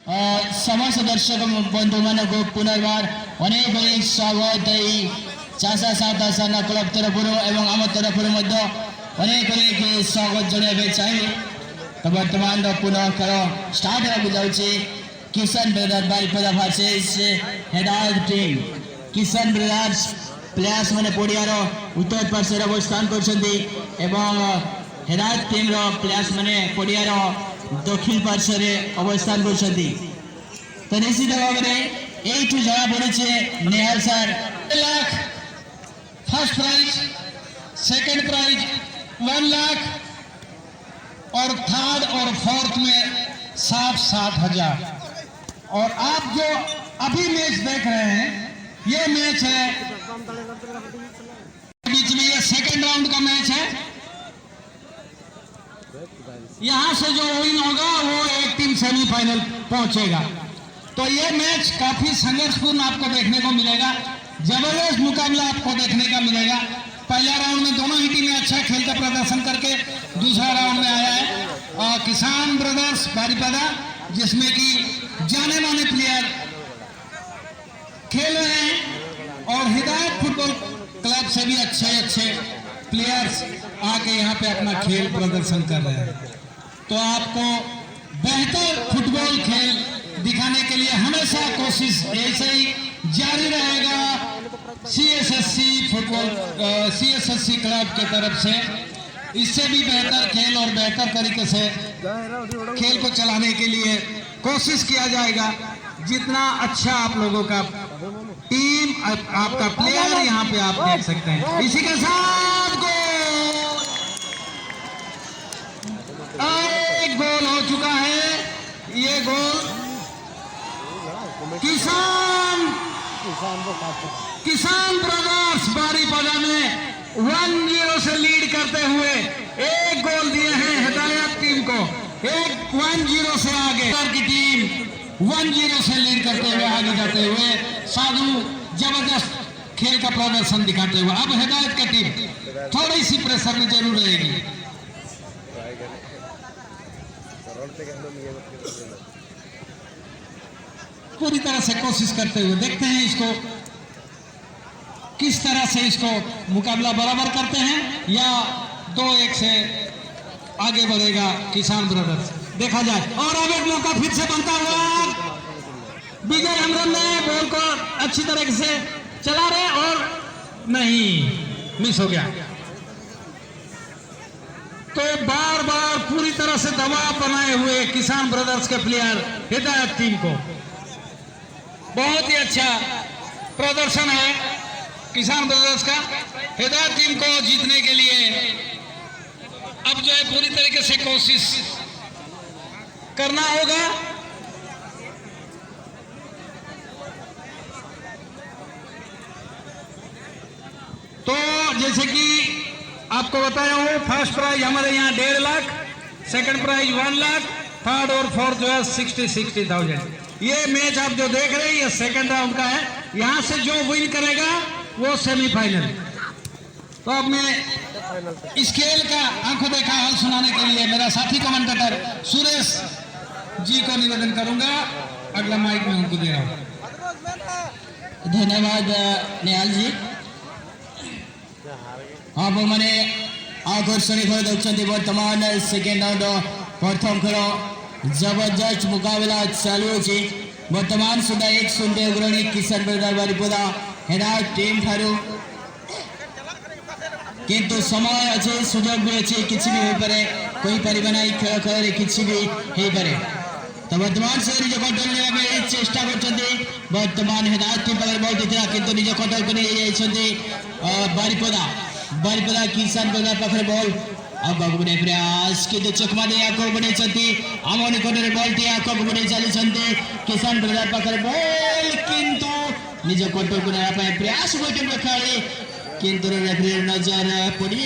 समस्त दर्शक बंधु मान को पुनर्बार अनेक अनेक स्वागत चाषा साउथ आसाम क्लब तरफ एवं आम तरफ अनेक अनेक स्वागत जन चाहिए। तो बर्तमान पुनः खेल स्टार्ट होगा जाऊँगी Kishan brother Baripada versus Hedayat team. Kishan brothers players मैंने पड़ियार उत्तर पार्श्व अवस्थान कर हेदायत टीम प्लेयर्स मैंने पड़ियार दक्षिण पार्श्व अवस्थान कर। तो निश्चित भाव में यू जना पड़े Nehal sir 1 lakh first prize, second prize 1 lakh और थर्ड और फोर्थ में 60,000। और आप जो अभी मैच देख रहे हैं ये मैच है बीच में, ये सेकंड राउंड का मैच है। यहां से जो विन होगा वो एक टीम सेमीफाइनल पहुंचेगा। तो ये मैच काफी संघर्षपूर्ण आपको देखने को मिलेगा, जबरदस्त मुकाबला आपको देखने का मिलेगा। पहला राउंड में दोनों ही टीमें अच्छा खेल का प्रदर्शन करके दूसरा राउंड में आया है किसान ब्रदर्स बारिपदा, जिसमें कि जाने माने प्लेयर खेल रहे हैं और हिदायत फुटबॉल क्लब से भी अच्छे प्लेयर्स आके यहाँ पे अपना खेल प्रदर्शन कर रहे हैं। तो आपको बेहतर फुटबॉल खेल दिखाने के लिए हमेशा कोशिश ऐसे ही जारी रहेगा। सीएसएससी क्लब के तरफ से इससे भी बेहतर खेल और बेहतर तरीके से खेल को चलाने के लिए कोशिश किया जाएगा। जितना अच्छा आप लोगों का टीम आपका प्लेयर यहाँ पे आप देख सकते हैं। इसी के साथ एक गोल हो चुका है। ये गोल किसान ब्रदर्स बारिपदा में 1-0 से लीड करते हुए एक गोल दिए हैं हिदायत टीम को। 1-0 से आगे की टीम 1-0 से लीड करते हुए आगे जाते हुए साधु जबरदस्त खेल का प्रदर्शन दिखाते हुए अब हिदायत की टीम थोड़ी सी प्रेशर में जरूर रहेगी। पूरी तरह से कोशिश करते हुए देखते हैं इसको किस तरह से इसको मुकाबला बराबर करते हैं या 2-1 से आगे बढ़ेगा किसान ब्रदर्स, देखा जाए। और अब एक मौका फिर से बनता हुआ विजय हेम्ब्रम ने बॉल को अच्छी तरह से चला रहे और नहीं, मिस हो गया। तो बार बार पूरी तरह से दबाव बनाए हुए किसान ब्रदर्स के प्लेयर हिदायत टीम को बहुत ही अच्छा प्रदर्शन है किसान ब्रदर्स का। हिदायत टीम को जीतने के लिए अब जो है पूरी तरीके से कोशिश करना होगा। तो जैसे कि आपको बताया हूं फर्स्ट प्राइज हमारे यहाँ 1.5 lakh, second prize 1 lakh, third और फोर्थ जो है 60,000। ये मैच आप जो देख रहे हैं ये सेकंड राउंड का है। यहां से जो विन करेगा वो सेमीफाइनल। तो अब मैं इस खेल का आंखों देखा हाल सुनाने के लिए मेरा साथी कमेंटेटर सुरेश जी को निवेदन करूंगा। अगला माइक में उनको दे रहा हूं। धन्यवाद निहाल जी। हाँ वो मैंने आकर्षण देखते बर्तमान सेकेंड राउंड प्रथम खेल जबरदस्त मुकाबला चालू है। बर्तमान सुधा 1-0 अग्रणी किसान ब्रदर बारिपदा हेदायत टीम ठारू, किंतु समय अच्छे सुजोग भी अच्छे किसी भी हो पारे, कोई परिबा नहीं खेल खेल किसी भी हो पारे। तो वर्तमान से निज कंट्रोल लेवा चेष्टा करछन्ते। वर्तमान हेदायत टीम पाखरे बॉल देथिला किंतु निज कंट्रोल को नहीं जाइछन्ते बारिपदा किसान ब्रदर पाखरे बॉल आगक बढ़े प्रयास किंतु चकमा दे आगक बढ़े चलती आम निकटरे बॉल टी आगक बढ़े चली किसान ब्रदर पाखरे बॉल किंतु निज कंट्रोल को नेबा पय प्रयास गोटे खेलाड़ी किंतु रेफरी नजर पड़ी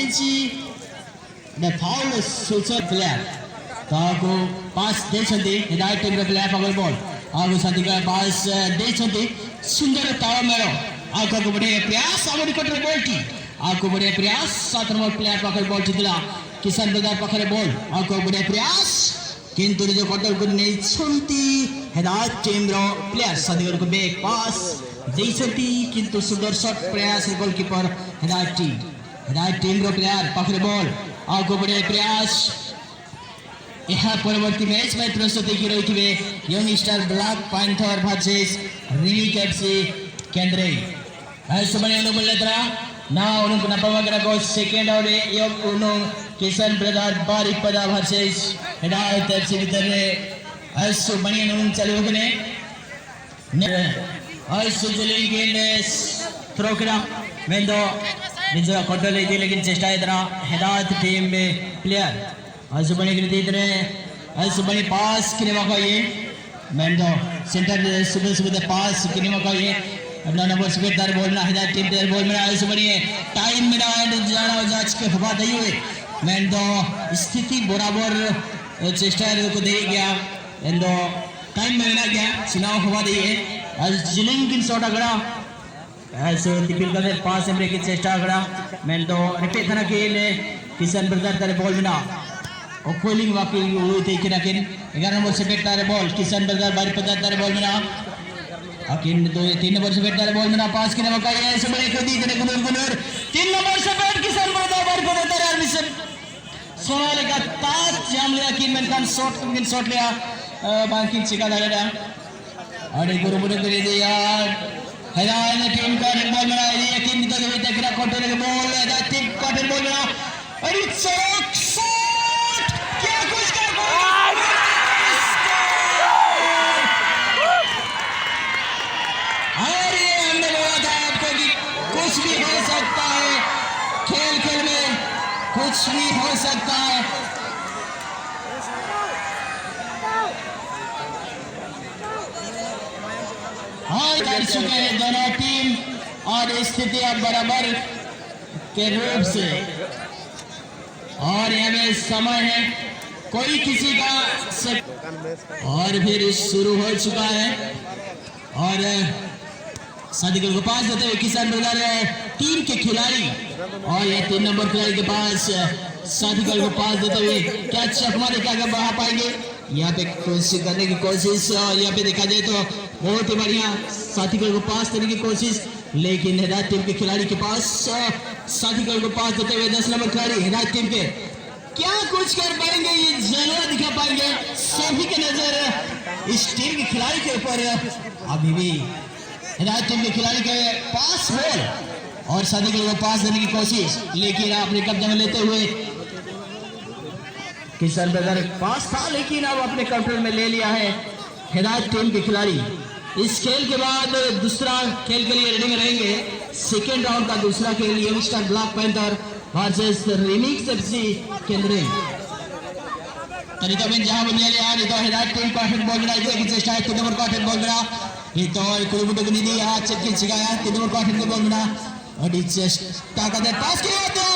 द फाउल सूचक प्लेयर ताको पास देछन्ती हिदायत टीम रे प्लेयर पाखरे बॉल आगु साथी का पास देछन्ती सुंदर तालमेल आगक बढ़े प्रयास आम निकटरे बॉल टी आपको बड़े प्रयास 7 नंबर प्लेयर पाखरे बॉल जीतला किसान ब्रदर पाखरे बॉल आपको बड़े प्रयास किंतु जो कटल को नहीं छुंती हिदायत टीम रो प्लेयर सदिगर को बैक पास देइछंती किंतु सुंदर शॉट प्रयास गोलकीपर हिदायत टीम रो प्लेयर पाखरे बॉल आगो बढ़े प्रयास यह परवर्ती मैच में प्रस्तुति की रही थी Young Star Black Panther versus Remix FC केंद्रे ऐसे बने उन्होंने लेतरा ना उन्होंने नपावगरा को सेकंड और योग उन्होंने किशन ब्रदर बारी पदा वर्सेस हिदायत एफसी भीतर ऐसे बने उन्होंने चले होगने ऐसे चले गए थ्रो करा मेंदो निज़ कॉन्ट्रोल लेती लेकिन चेष्टा इतना हिदायत टीम में प्लेयर ऐसे बने की इतने ऐसे बने पास किने मौका ये मेंदो सेंटर सुबह पास किने मौका ये अपना नंबर स्पीड दार बोलना हिदायत टीम दार बोल मेरा ऐसे बनी टाइम मेरा एंड जाना जांच के हवा दई हुए मेंदो स्थिति बराबर चेष्टा को दे गया एंडो टाइम में ना गया चुनाव हवा दई है आज जिलिंग किन शॉट अगड़ा ऐसे तिपिल का पास एमरे की चेष्टा अगड़ा मेंदो रिपीट करना के लिए किशन ब्रदर दार बोल मेरा और कोलिंग वाकी हुई थी कि नाकिन 11 नंबर से बैठता है बॉल किशन ब्रदर बारी पदार्थ है बॉल मेरा अकिन 3 नंबर से बैठता है बॉल मेरा पास के मौका ये ऐसे बड़े कर दी करे गुनर 3 नंबर से बैठ किशन ब्रदर बारी पदार्थ है मिशन सोनाले का ताज जाम लिया किन मैन खान शॉट लिया बाकी चिका डाला अरे गुरु कर दिया हिदायत टीम का बॉल मेरा ये किन तो देख रहा कॉर्नर के बॉल हिदायत टीम कॉर्नर बॉल मेरा अरे चौक कुछ भी हो सकता है खेल में कुछ भी हो सकता है हार कर चुके हैं दोनों टीम और स्थिति अब बराबर के रूप से और यहाँ समय है कोई किसी का और फिर शुरू हो चुका है और सादिक को पास देते हुए किशन ब्रदर टीम के खिलाड़ी और ये 3 नंबर खिलाड़ी के पास सादिक को पास देते हुए क्या चक मारे क्या बढ़ा पाएंगे यहाँ पे कोशिश करने की कोशिश यहाँ पे देखा जाए तो बहुत ही बढ़िया सादिक को पास देने की कोशिश लेकिन हिदायत टीम के खिलाड़ी के पास सादिक को पास देते हुए 10 नंबर खिलाड़ी हिदायत टीम के क्या कुछ कर पाएंगे ये जरूर दिखा पाएंगे सभी की नजर इस टीम के खिलाड़ी के ऊपर अभी भी हिदायत टीम के खिलाड़ी के पास बॉल और सादिक को पास देने की कोशिश लेकिन आपने कब्जे में लेते हुए किशन ब्रदर पास था लेकिन अब अपने कंट्रोल में ले लिया है हिदायत टीम के खिलाड़ी इस खेल के बाद दूसरा खेल के लिए रेडी में रहेंगे सेकेंड राउंड का दूसरा खेल Young Star Black Panther versus Remix FC केंद्रे तरीका में जहां बंदे ले आ रही तो हिदायत टीम का बॉल बनाई की चेष्टा है 3 नंबर का बॉल बना itu kudu gini dia cekin sigaya tidur kafin ke bola di चेष्टा का दे पास किया तो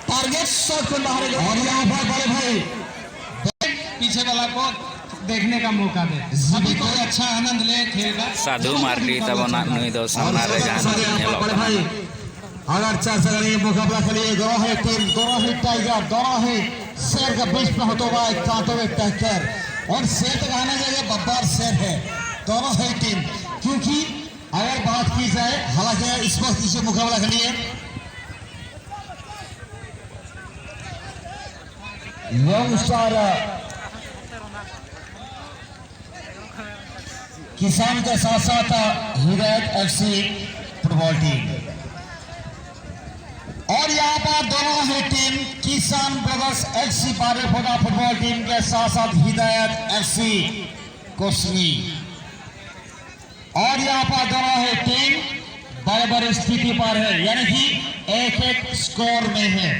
टारगेट शॉट को बाहर और यहां पर बड़े भाई पीछे वाला को देखने का मौका दे सभी को अच्छा आनंद ले खेल का साधु मार्टी तब नहीं दो सामना रे जाना बड़े भाई अगर चार से ये मुकाबला के लिए दोनों है टीम दोनों ही टाइगर दोनों ही शेर का बीच में होता हुआ एक कांटो एक टक्कर और शेर तक आना चाहिए बब्बर शेर है दोनों है टीम क्योंकि अगर बात की जाए हालांकि इस वक्त इसे मुकाबला के लिए यंग स्टार किसान के साथ साथ हिदायत एफसी फुटबॉल टीम और यहाँ पर दोनों ही टीम किसान ब्रदर्स एफसी बारेफोटा फुटबॉल टीम के साथ साथ हिदायत एफसी कोसमी और यहाँ पर दोनों ही टीम बराबर स्थिति पर है यानी कि 1-1 स्कोर में है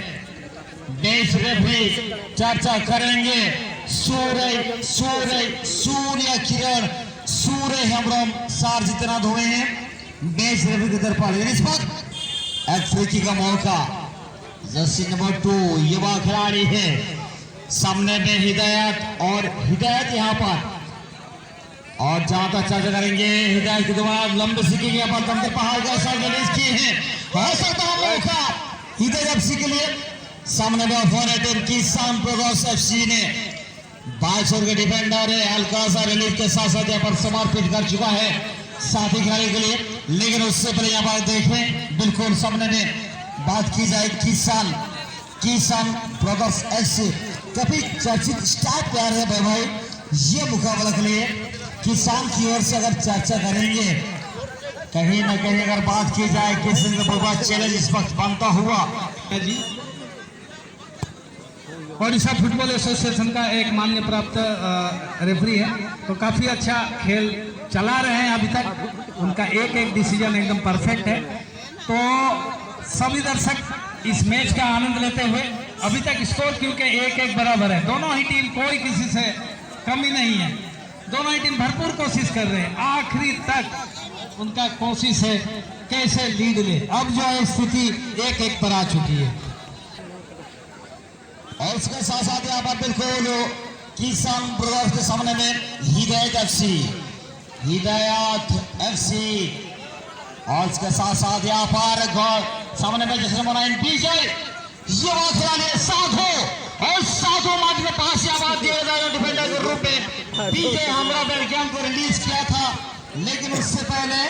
देश रेफरी चर्चा करेंगे सूर्य किरण सूर्य हमरम सार जितना धोए हैं देश रेफरी की तरफ इस वक्त एफ्रीकी का मौका जर्सी नंबर 2 युवा खिलाड़ी है सामने में हिदायत और हिदायत यहाँ पर और जहां तक चर्चा करेंगे हिदायत के द्वारा लंबे सिक्के यहाँ पर पहाड़ का रिलीज किए हैं हो सकता है मौका हिदायत एफसी के लिए सामने में ऑपोनेंट किसान प्रोग्रेस एफसी ने 22 के डिफेंडर है हल्का सा रिलीफ के साथ साथ यहाँ पर समर्पित कर चुका है साथी खिलाड़ी के लिए। लेकिन उससे पहले यहाँ पर देखें बिल्कुल सामने में बात की जाए किसान प्रोग्रेस एफसी काफी चर्चित स्टार प्लेयर है भाई। ये मुकाबला के लिए किसान की ओर से अगर चर्चा करेंगे कहीं ना कहीं अगर बात की जाए किसी का बहुत चैलेंज इस वक्त बनता हुआ जी ओडिशा फुटबॉल एसोसिएशन का एक मान्य प्राप्त रेफरी है, तो काफ़ी अच्छा खेल चला रहे हैं अभी तक। उनका एक एक डिसीजन एकदम परफेक्ट है। तो सभी दर्शक इस मैच का आनंद लेते हुए अभी तक स्कोर क्योंकि एक एक बराबर है, दोनों ही टीम कोई किसी से कमी नहीं है, दोनों ही टीम भरपूर कोशिश कर रहे हैं, आखिरी तक उनका कोशिश है कैसे लीड ले। अब जो है स्थिति एक एक पर आ चुकी है। और उसके साथ साथ यहाँ पर बिल्कुल किसान ब्रदर्स के सामने में हिदायत एफसी और उसके साथ साथ यहाँ पर सामने में जैसे मनाइन विजय युवा खिलाड़ी साधु और साधु मार्ग के पास यहाँ बात दिया जाए डिफेंडर के रूप में विजय हमरा बेल्जियम को रिलीज किया था। लेकिन उससे पहले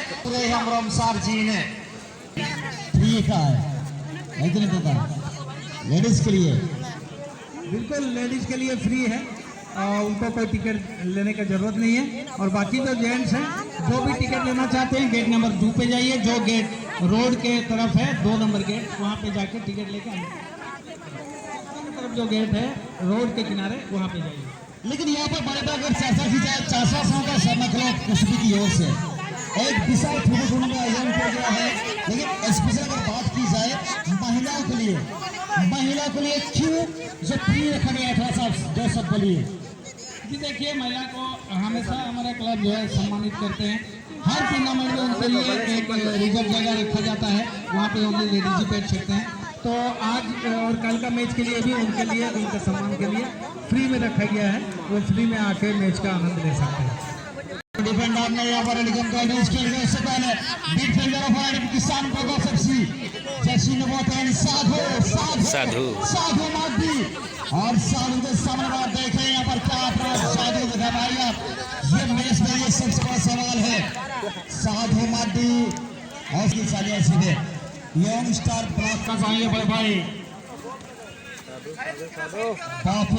हम सार जी ने ठीक है नहीं पता लेडीज के लिए बिल्कुल लेडीज के लिए फ्री है, उनको कोई टिकट लेने का जरूरत नहीं है। और बाकी जो जेंट्स हैं जो भी टिकट लेना चाहते हैं गेट नंबर 2 पे जाइए, जो गेट रोड के तरफ है 2 नंबर गेट, वहाँ पे जाके टिकट लेके आइए। तरफ जो गेट है रोड के किनारे वहाँ पे जाइए। लेकिन यहाँ पर बड़े अगर चर्चा की जाए 400 का शर्मा क्लब कुश्ती की ओर से एक विशाल फुटबॉल टूर्नामेंट का आयोजन किया गया है। लेकिन स्पेशल अगर बात की जाए महिलाओं के लिए क्यों जो फ्री रखा गया था साहब सबके लिए जी देखिए, महिला को हमेशा हमारा क्लब जो है सम्मानित करते हैं। हर टूर्नामेंट में उनके लिए एक रिजर्व जगह रखा जाता है, वहाँ पे ओनली लेडीज ही बैठ सकते हैं। तो आज और कल का मैच के लिए भी उनके लिए उनके सम्मान के लिए फ्री में रखा गया है, वो फ्री में आके मैच का आनंद ले सकते हैं। डिफेंडर ने यहाँ पर इससे पहले डिफेंडर ऑफ किसान प्रोग्रेस एफसी जैसी साधु मादी और साधु के सामने बात देख रहे हैं यहाँ पर क्या अपराध साधु दिखा भाई आप। ये मैच में ये सबसे बड़ा सवाल है साधु मादी और की सालिया सीधे यंग स्टार ब्लॉक का चाहिए बड़े भाई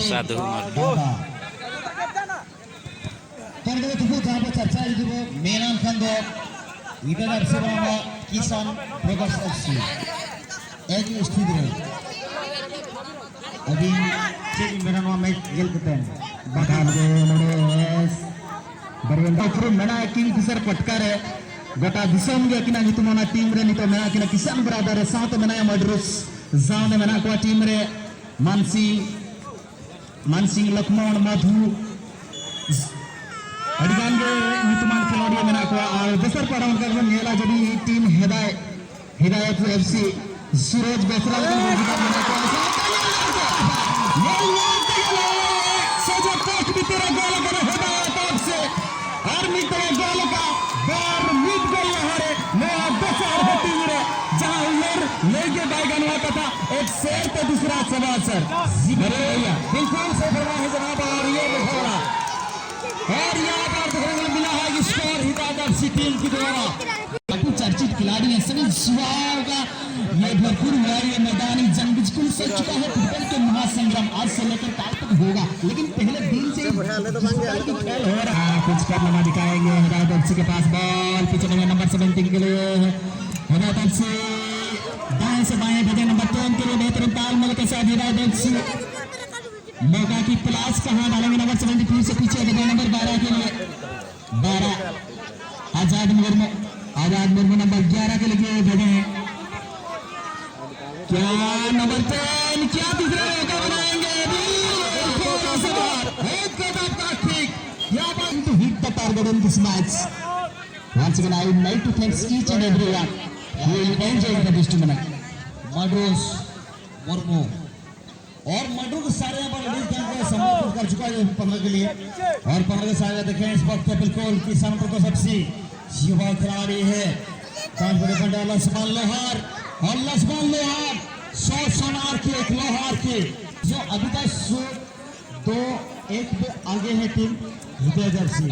साधु Tadi itu kita bercakap itu Menan Kando, kita dah bersama Kisan Progress FC. Egy studio. Adi cik Menan wa match gel keten. Bakal go modes. Berenda furu Mena King Kisar Patkar hai. Gata disam ge kina itu mana team re nito Mena kina Kisan brother hai. Saat Mena Madrus, Zan Mena ko team re Mansing Lakman Madhu. अडिगांगे नितमान खिलाड़ी मेरा को और दसर पड़ा उनका जो नेला जड़ी team हिदायत एफसी सूरज बेसरा को मेरा को सजा कोच भी तेरा गोल करे हिदायत एफसी और मित्र गोल का बार मिट गई हरे मैं दसर होती रे जहां उमर लेके बैगन हुआ था एक शेर पे दूसरा सवाल सर भैया बिल्कुल से परवाह है जनाब और ये मुखड़ा और यहाँ पर देखने को मिला है स्कोर हिदायत एफसी टीम की द्वारा काफी चर्चित खिलाड़ी है सभी सुवाओं का ये भरपूर हुआ ये मैदानी जंग बिल्कुल सच चुका है। फुटबॉल के महासंग्राम आज से लेकर काल तक होगा, लेकिन पहले दिन से खेल हो रहा है। कुछ करना दिखाएंगे हिदायत एफसी के पास बॉल पीछे नंबर 17 के लिए हिदायत एफसी दाएं से बाएं भेजे नंबर 3 के लिए बेहतरीन तालमेल के साथ हिदायत एफसी मौका की प्लास कहां डालेंगे नंबर 73 से पीछे नंबर 12 के लिए 12 आजाद मुर्मू नंबर 11 के लिए भेजे हैं। क्या नंबर 10 क्या दूसरा मौका बनाएंगे एक कदम का किक यहाँ पर to hit the target in this match. Once again I would like to thank each and everyone who will enjoy this tournament. Madrus Murmu और मडरू के सारे यहाँ पर लेडीज कैंप को समर्पित कर चुका है 15 के लिए और 15 के सारे देखें इस वक्त बिल्कुल किसान प्रोग्रेस एफसी युवा खिलाड़ी है लक्ष्मण लोहार 100 सोनार की, 1 लोहार की, जो अभी तक 2-1 पे आगे है टीम हृदय जर्सी।